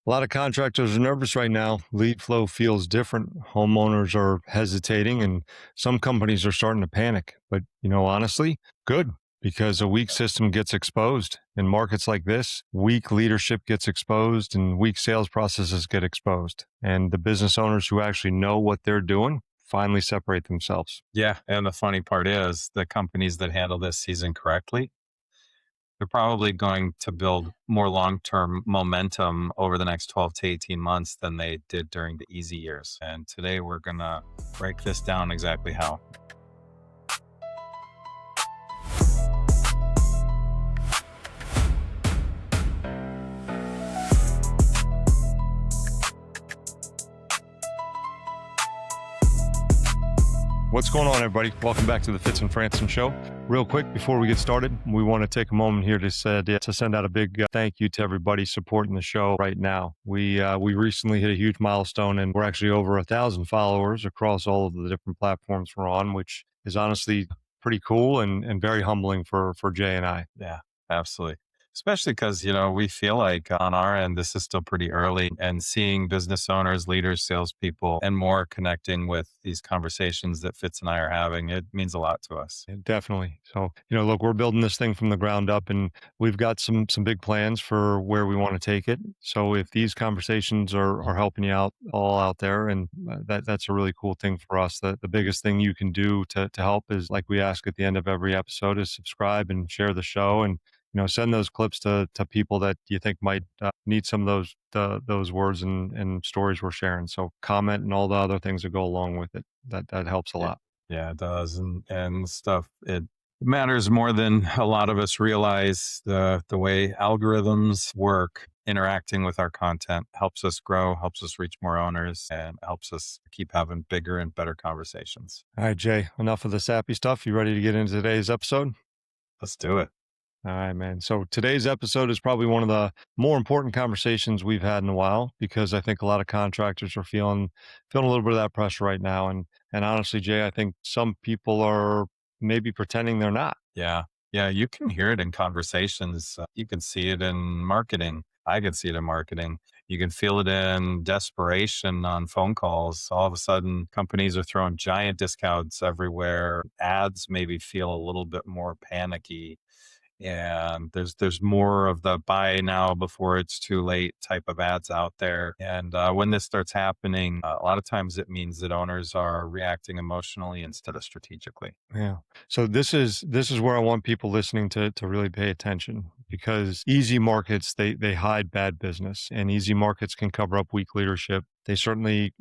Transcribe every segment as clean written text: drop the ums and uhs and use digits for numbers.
A lot of contractors are nervous right now. Lead flow feels different. Homeowners are hesitating and some companies are starting to panic. But, honestly, good, because a weak system gets exposed. In markets like this, weak leadership gets exposed and weak sales processes get exposed. And the business owners who actually know what they're doing finally separate themselves. Yeah. And the funny part is the companies that handle this season correctly, they're probably going to build more long-term momentum over the next 12 to 18 months than they did during the easy years. And today we're going to break this down exactly how. What's going on, everybody? Welcome back to the Fitz and Franson show. Real quick, before we get started, we want to take a moment here to send out a big thank you to everybody supporting the show right now. We recently hit a huge milestone, and we're actually over 1,000 followers across all of the different platforms we're on, which is honestly pretty cool and very humbling for Jay and I. Yeah, absolutely. Especially because, we feel like on our end, this is still pretty early, and seeing business owners, leaders, salespeople, and more connecting with these conversations that Fitz and I are having, it means a lot to us. Yeah, definitely. So, look, we're building this thing from the ground up, and we've got some big plans for where we want to take it. So if these conversations are helping you out all out there, and that's a really cool thing for us. The biggest thing you can do to help is, like we ask at the end of every episode, is subscribe and share the show, and send those clips to people that you think might need some of those words and stories we're sharing. So comment and all the other things that go along with it. That helps a Yeah, lot. yeah, it does. And stuff, it matters more than a lot of us realize. The way algorithms work, interacting with our content helps us grow, helps us reach more owners, and helps us keep having bigger and better conversations. All right, Jay, enough of the sappy stuff. You ready to get into today's episode? Let's do it. All right, man. So today's episode is probably one of the more important conversations we've had in a while, because I think a lot of contractors are feeling a little bit of that pressure right now. And honestly, Jay, I think some people are maybe pretending they're not. Yeah. Yeah. You can hear it in conversations. You can see it in marketing. I can see it in marketing. You can feel it in desperation on phone calls. All of a sudden, companies are throwing giant discounts everywhere. Ads maybe feel a little bit more panicky, and there's more of the buy now before it's too late type of ads out there. And when this starts happening, a lot of times it means that owners are reacting emotionally instead of strategically. Yeah. So this is where I want people listening to really pay attention, because easy markets, they hide bad business, and easy markets can cover up weak leadership. They certainly,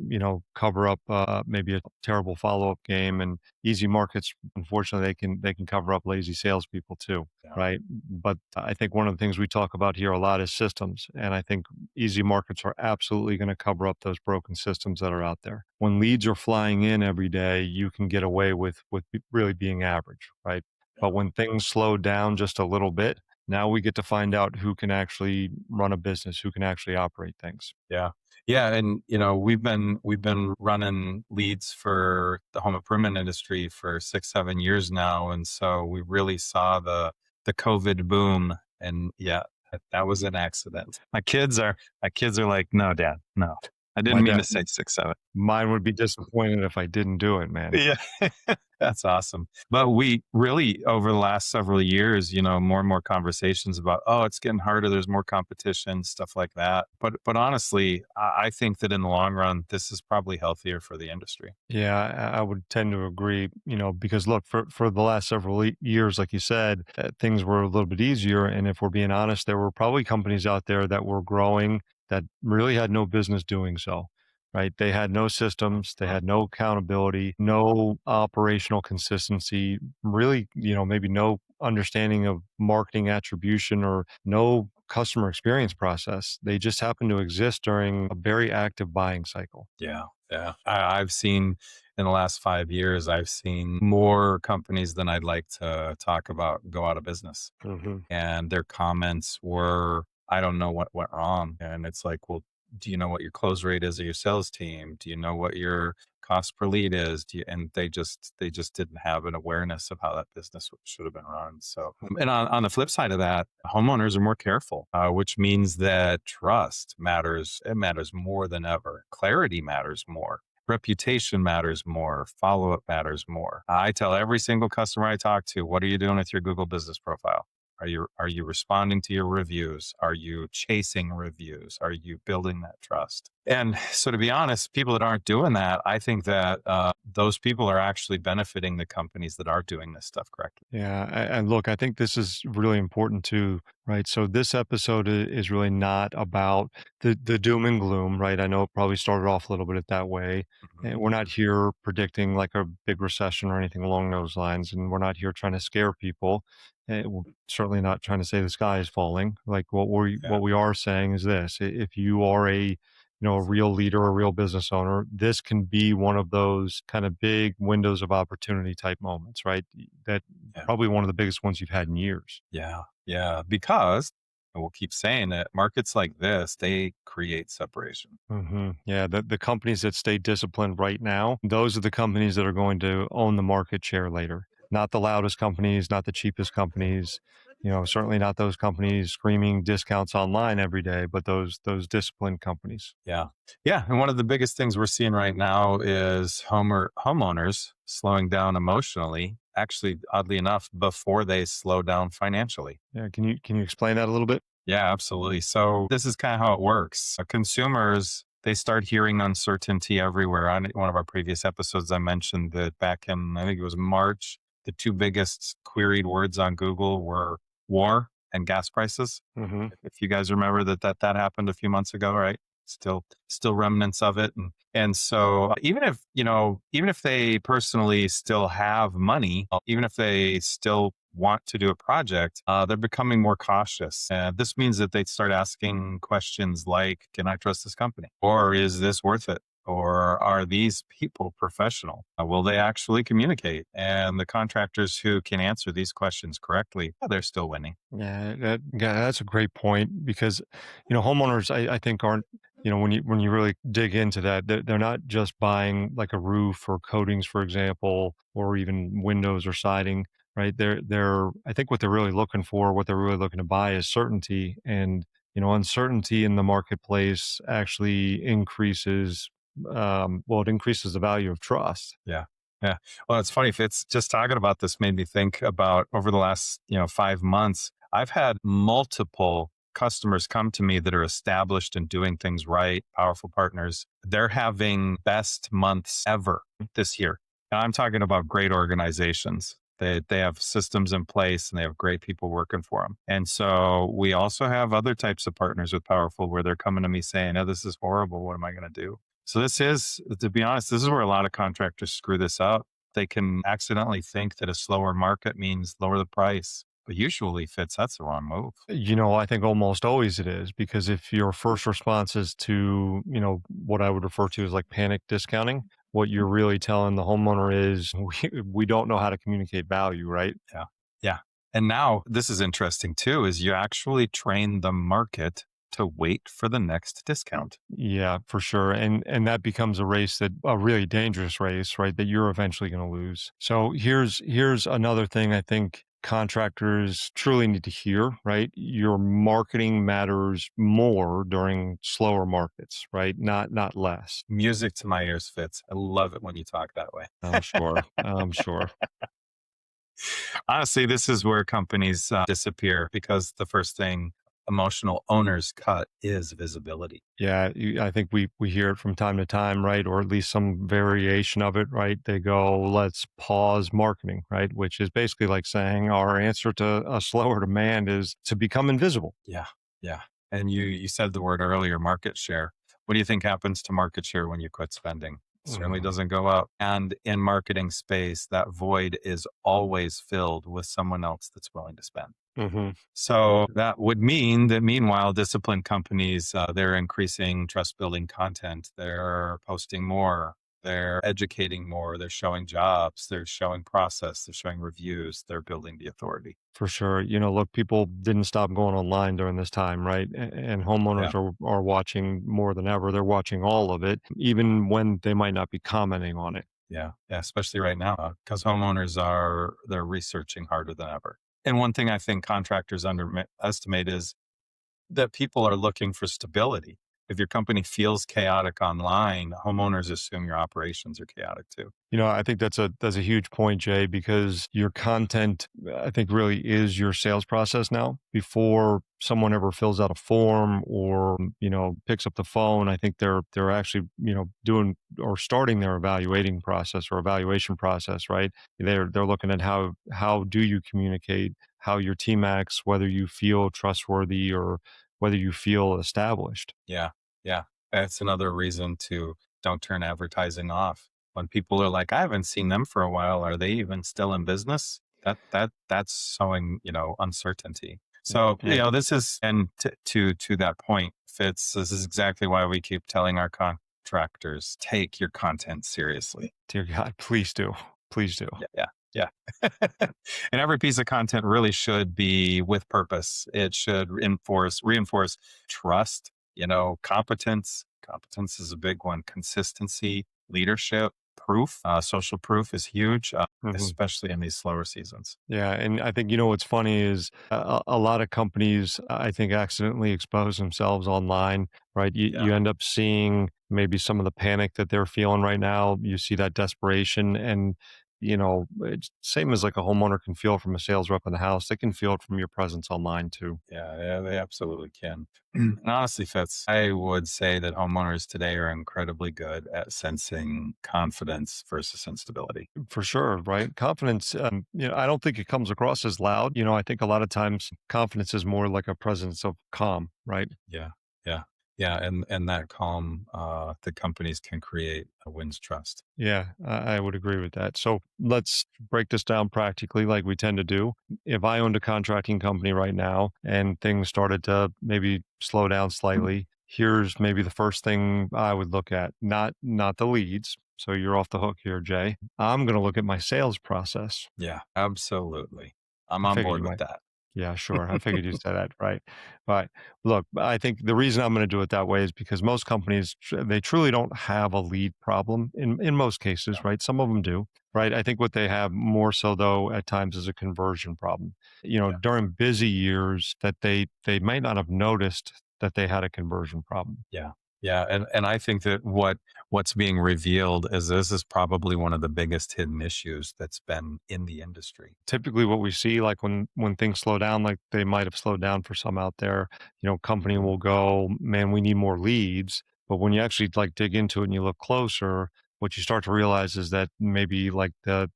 cover up maybe a terrible follow-up game, and easy markets, unfortunately, they can cover up lazy salespeople too, Yeah. right? But I think one of the things we talk about here a lot is systems, and I think easy markets are absolutely going to cover up those broken systems that are out there. When leads are flying in every day, you can get away with really being average, right? But when things slow down just a little bit, now we get to find out who can actually run a business, who can actually operate things. Yeah. Yeah. And we've been running leads for the home improvement industry for 6, 7 years now. And so we really saw the COVID boom. And yeah, that was an accident. My kids are like, no, Dad, no. I My didn't mean dad, to say 6, 7. mine would be disappointed if I didn't do it, man. Yeah. That's awesome. But we really, over the last several years, more and more conversations about, oh, it's getting harder. There's more competition, stuff like that. But honestly, I think that in the long run, this is probably healthier for the industry. Yeah, I would tend to agree, because look, for the last several years, like you said, things were a little bit easier. And if we're being honest, there were probably companies out there that were growing that really had no business doing so, right? They had no systems, they had no accountability, no operational consistency, really, maybe no understanding of marketing attribution or no customer experience process. They just happened to exist during a very active buying cycle. Yeah. Yeah. I've seen in the last 5 years, I've seen more companies than I'd like to talk about go out of business. Hmm. And their comments were, I don't know what went wrong. And it's like, well, do you know what your close rate is of your sales team? Do you know what your cost per lead is? And they just didn't have an awareness of how that business should have been run. So, and on the flip side of that, homeowners are more careful, which means that trust matters. It matters more than ever. Clarity matters more. Reputation matters more. Follow up matters more. I tell every single customer I talk to, what are you doing with your Google business profile? Are you responding to your reviews? Are you chasing reviews? Are you building that trust? And so, to be honest, people that aren't doing that, I think that those people are actually benefiting the companies that are doing this stuff correctly. Yeah, and look, I think this is really important too, right? So this episode is really not about the doom and gloom, right? I know it probably started off a little bit that way, Mhm. and we're not here predicting like a big recession or anything along those lines, and we're not here trying to scare people. We're certainly not trying to say the sky is falling. Like Yeah, what we are saying is this: if you are a real leader, a real business owner, this can be one of those kind of big windows of opportunity type moments, right? That yeah, probably one of the biggest ones you've had in years. yeah, yeah. Because, and we'll keep saying it, markets like this, they create separation. Yeah, the companies that stay disciplined right now, those are the companies that are going to own the market share later. Not the loudest companies, not the cheapest companies, certainly not those companies screaming discounts online every day, but those disciplined companies. Yeah. Yeah. And one of the biggest things we're seeing right now is homeowners slowing down emotionally, actually, oddly enough, before they slow down financially. Yeah, can you explain that a little bit? Yeah, absolutely. So this is kind of how it works. Consumers, they start hearing uncertainty everywhere. On one of our previous episodes, I mentioned that back in, I think it was March, the two biggest queried words on Google were war and gas prices. hmm If you guys remember that happened a few months ago, right? Still remnants of it. And so even if they personally still have money, even if they still want to do a project, they're becoming more cautious. This means that they start asking questions like, can I trust this company? Or is this worth it? Or are these people professional? Will they actually communicate? And the contractors who can answer these questions correctly, they're still winning. Yeah, that's a great point because, homeowners I think aren't, when you really dig into that, they're not just buying like a roof or coatings, for example, or even windows or siding, right? They're I think what they're really looking for, what they're really looking to buy is certainty. And, uncertainty in the marketplace actually increases, well, it increases the value of trust. Yeah. Yeah. Well, it's funny. Fitz, just talking about this made me think about over the last, 5 months, I've had multiple customers come to me that are established and doing things right, powerful partners. They're having best months ever this year. And I'm talking about great organizations. They have systems in place and they have great people working for them. And so we also have other types of partners with Powerful where they're coming to me saying, oh, this is horrible. What am I going to do? So this is, to be honest, this is where a lot of contractors screw this up. They can accidentally think that a slower market means lower the price, but usually Fitz, that's the wrong move. I think almost always it is because if your first response is to, what I would refer to as like panic discounting, what you're really telling the homeowner is we don't know how to communicate value, right? Yeah. Yeah. And now this is interesting too, is you actually train the market to wait for the next discount. Yeah, for sure. And that becomes a really dangerous race, right? That you're eventually going to lose. So here's another thing I think contractors truly need to hear, right? Your marketing matters more during slower markets, right? Not less. Music to my ears, Fitz. I love it when you talk that way. I'm sure. I'm sure. Honestly, this is where companies disappear because the first thing emotional owners cut is visibility. Yeah, I think we hear it from time to time, right? Or at least some variation of it, right? They go, let's pause marketing, right? Which is basically like saying our answer to a slower demand is to become invisible. Yeah. Yeah. And you said the word earlier, market share. What do you think happens to market share when you quit spending? Certainly Mhm. doesn't go up. And in marketing space, that void is always filled with someone else that's willing to spend. Mhm. So that would mean that meanwhile, disciplined companies, they're increasing trust building content. They're posting more. They're educating more. They're showing jobs. They're showing process. They're showing reviews. They're building the authority. For sure. Look, people didn't stop going online during this time, right? And Yeah. homeowners are watching more than ever. They're watching all of it, even when they might not be commenting on it. Yeah. Yeah. Especially right now, because homeowners they're researching harder than ever. And one thing I think contractors underestimate is that people are looking for stability. If your company feels chaotic online, homeowners assume your operations are chaotic too. I think that's a huge point, Jay, because your content, I think, really is your sales process now. Before someone ever fills out a form or picks up the phone, I think they're actually doing or starting their evaluating process or evaluation process, right? They're looking at how do you communicate, how your team acts, whether you feel trustworthy or whether you feel established. Yeah. Yeah. That's another reason to don't turn advertising off. When people are like, I haven't seen them for a while. Are they even still in business? That's showing, uncertainty. So, Yeah. this is, and to that point, Fitz, this is exactly why we keep telling our contractors, take your content seriously. Dear God, please do. Please do. Yeah. Yeah. Yeah. And every piece of content really should be with purpose. It should reinforce trust, competence. Competence is a big one. Consistency, leadership, proof. Social proof is huge, Mhm. especially in these slower seasons. Yeah, and I think what's funny is a lot of companies, I think, accidentally expose themselves online, right? You Yeah. end up seeing maybe some of the panic that they're feeling right now. You see that desperation, and it's same as like a homeowner can feel from a sales rep in the house. They can feel it from your presence online too. Yeah, yeah, they absolutely can. And honestly, Fitz, I would say that homeowners today are incredibly good at sensing confidence versus instability. For sure, right? Confidence, I don't think it comes across as loud. I think a lot of times confidence is more like a presence of calm, right? Yeah, yeah, yeah, and that calm the companies can create wins trust. Yeah, I would agree with that. So let's break this down practically, like we tend to do. If I owned a contracting company right now and things started to maybe slow down slightly, here's maybe the first thing I would look at. Not the leads. So you're off the hook here, Jay. I'm going to look at my sales process. Yeah, absolutely. I'm I on figured board you with might. that. Yeah, sure. I figured you'd say that, right? But look, I think the reason I'm going to do it that way is because most companies they truly don't have a lead problem in most cases, Yeah, right? Some of them do, right? I think what they have more so though at times is a conversion problem. yeah. During busy years that they might not have noticed that they had a conversion problem. Yeah. Yeah, and I think that what's being revealed is this is probably one of the biggest hidden issues that's been in the industry. Typically what we see like when things slow down like they might have slowed down for some out there, company Mhm. will go, man, we need more leads. But when you actually like dig into it and you look closer, what you start to realize is that maybe like the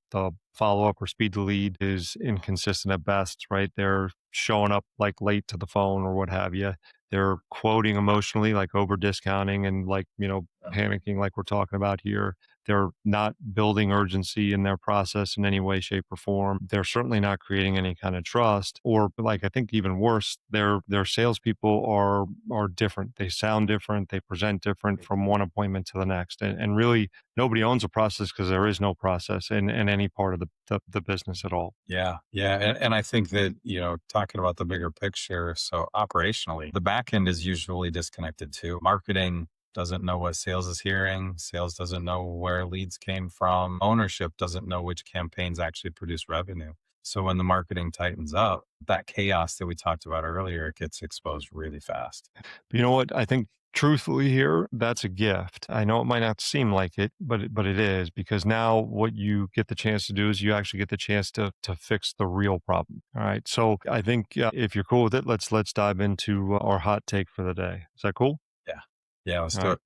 follow up or speed to lead is inconsistent at best, right? They're showing up like late to the phone or what have you. They're quoting emotionally, like over discounting and like, Yeah. panicking like we're talking about here. They're not building urgency in their process in any way, shape, or form. They're certainly not creating any kind of trust. Or like I think even worse, their salespeople are different. They sound different. They present different from one appointment to the next. And really nobody owns a process because there is no process in any part of the business at all. Yeah, yeah, and I think that, talking about the bigger picture, so operationally, the back end is usually disconnected too. Marketing doesn't know what sales is hearing. Sales doesn't know where leads came from. Ownership doesn't know which campaigns actually produce revenue. So when the marketing tightens up, that chaos that we talked about earlier, it gets exposed really fast. But you know what? I think truthfully here, that's a gift. I know it might not seem like it, but it is because now what you get the chance to do is you actually get the chance to fix the real problem. All right. So I think if you're cool with it, let's dive into our hot take for the day. Is that cool? Yeah. Yeah, let's All do right. it.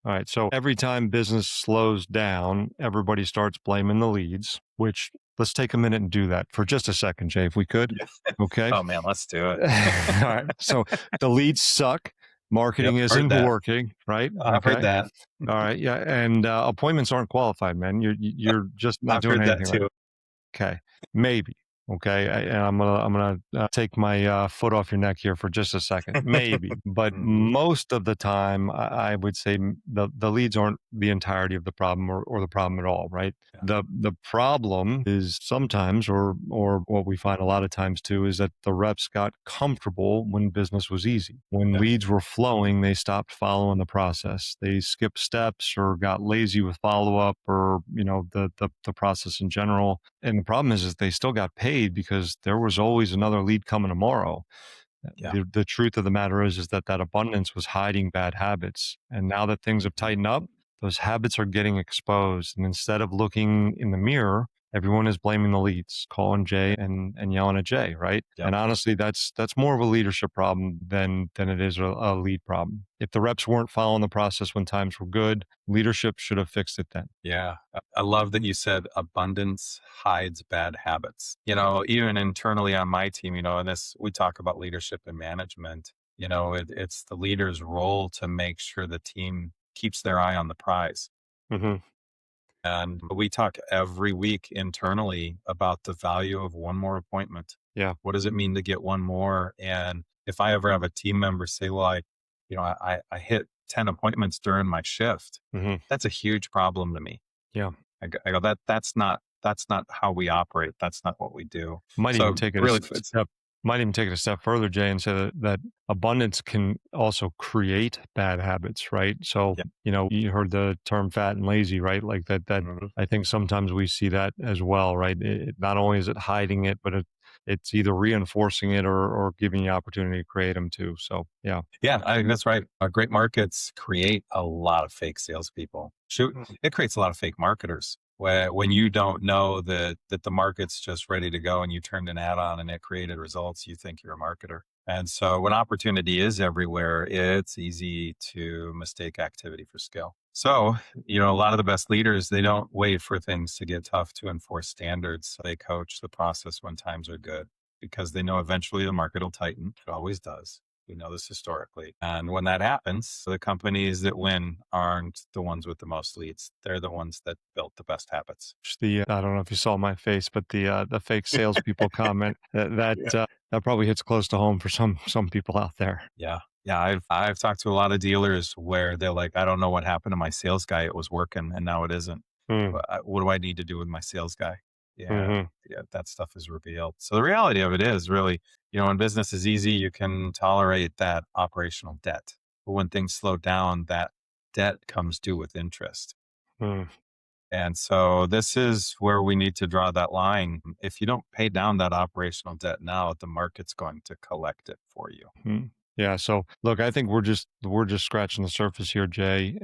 All right. So every time business slows down, everybody starts blaming the leads, which let's take a minute and do that for just a second, Jay, if we could. Yeah. Okay. Oh man, let's do it. All right. So the leads suck. Yep, Marketing heard isn't that. working, right? I've heard Okay. that. All right. Yeah. And appointments aren't qualified, man. You're just not I've doing heard that anything right. too. Okay. Maybe. Okay, and I'm gonna take my foot off your neck here for just a second, maybe, but Mhm. most of the time, I would say the leads aren't the entirety of the problem or the problem at all, right? Yeah. The problem is sometimes, or what we find a lot of times too, is that the reps got comfortable when business was easy. When Yeah. leads were flowing, they stopped following the process. They skipped steps or got lazy with follow up, or the process in general. And the problem is they still got paid because there was always another lead coming tomorrow. Yeah. The truth of the matter is that abundance was hiding bad habits. And now that things have Mhm. tightened up, those habits are getting exposed. And instead of looking in the mirror, everyone is blaming the leads, calling Jay and yelling at Jay, right? Yep. And honestly, that's more of a leadership problem than it is a lead problem. If the reps weren't following the process when times were good, leadership should have fixed it then. Yeah. I love that you said abundance hides bad habits. Even internally on my team, and this, we talk about leadership and management. It's the leader's role to make sure the team keeps their eye on the prize. Hmm. And we talk every week internally about the value of one more appointment. Yeah. What does it mean to get one more? And if I ever have a team member say, well, I hit 10 appointments during my shift, Hmm. that's a huge problem to me. Yeah. I go, that's not how we operate. That's not what we do. Might even So take it a really, step might even take it a step further, Jay, and say that abundance can also create bad habits, right? So, yeah. you heard the term fat and lazy, right? Like that Mhm. I think sometimes we see that as well, right? Not only is it hiding it, but it's either reinforcing it or giving you opportunity to create them too. So, yeah. Yeah, I think that's right. Great markets create a lot of fake salespeople. Shoot, Mm. it creates a lot of fake marketers. When you don't know that the market's just ready to go and you turned an ad on and it created results, you think you're a marketer. And so when opportunity is everywhere, it's easy to mistake activity for skill. So, a lot of the best leaders, they don't wait for things to get tough to enforce standards. They coach the process when times are good because they know eventually the market will tighten. It always does. We know this historically. And when that happens, the companies that win aren't the ones with the most leads. They're the ones that built the best habits. Just I don't know if you saw my face, but the fake salespeople comment Yeah. that probably hits close to home for some people out there. Yeah. Yeah. I've talked to a lot of dealers where they're like, I don't know what happened to my sales guy. It was working and now it isn't. Mm, What do I need to do with my sales guy? Yeah. hmm. Yeah. That stuff is revealed. So the reality of it is really, when business is easy, you can tolerate that operational debt. But when things slow down, that debt comes due with interest. Mm. And so this is where we need to draw that line. If you don't pay down that operational debt now, the market's going to collect it for you. Mm. Yeah. So look, I think we're just scratching the surface here, Jay.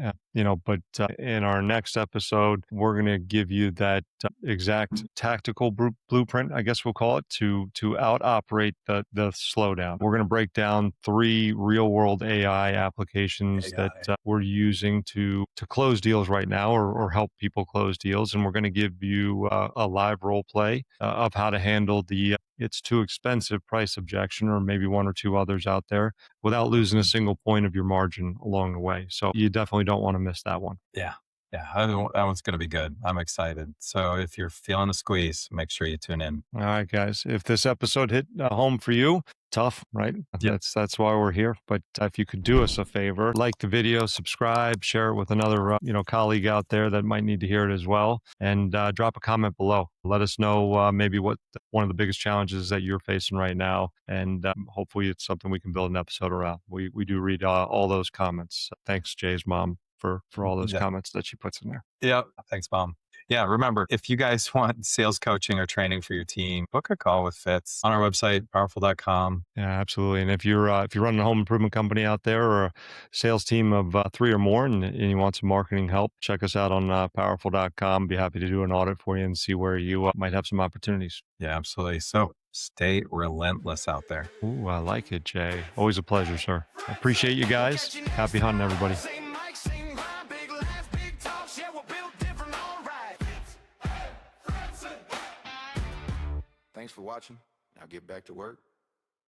But in our next episode, we're going to give you that exact tactical blueprint, I guess we'll call it, to out operate the slowdown. We're going to break down 3 real world AI applications that AI. we're using to close deals right now, or help people close deals, and we're going to give you a live role play of how to handle the it's too expensive price objection, or maybe one or two others out there, without losing a Mhm. single point of your margin along the way. So you definitely don't want to miss that one. Yeah. Yeah. That one's going to be good. I'm excited. So if you're feeling the squeeze, make sure you tune in. All right, guys. If this episode hit home for you, tough, right? Yep. That's why we're here. But if you could do us a favor, like the video, subscribe, share it with another colleague out there that might need to hear it as well, and drop a comment below. Let us know maybe what one of the biggest challenges that you're facing right now, and hopefully it's something we can build an episode around. We do read all those comments. Thanks, Jay's mom, for all those Yeah. comments that she puts in there. Yeah. Thanks, Mom. Yeah. Remember, if you guys want sales coaching or training for your team, book a call with Fitz on our website, powerful.com. Yeah, absolutely. And if you're running a home improvement company out there, or a sales team of 3 or more, and you want some marketing help, check us out on powerful.com. Be happy to do an audit for you and see where you might have some opportunities. Yeah, absolutely. So stay relentless out there. Ooh, I like it, Jay. Always a pleasure, sir. I appreciate you guys. Happy hunting, everybody. Thanks for watching. Now get back to work.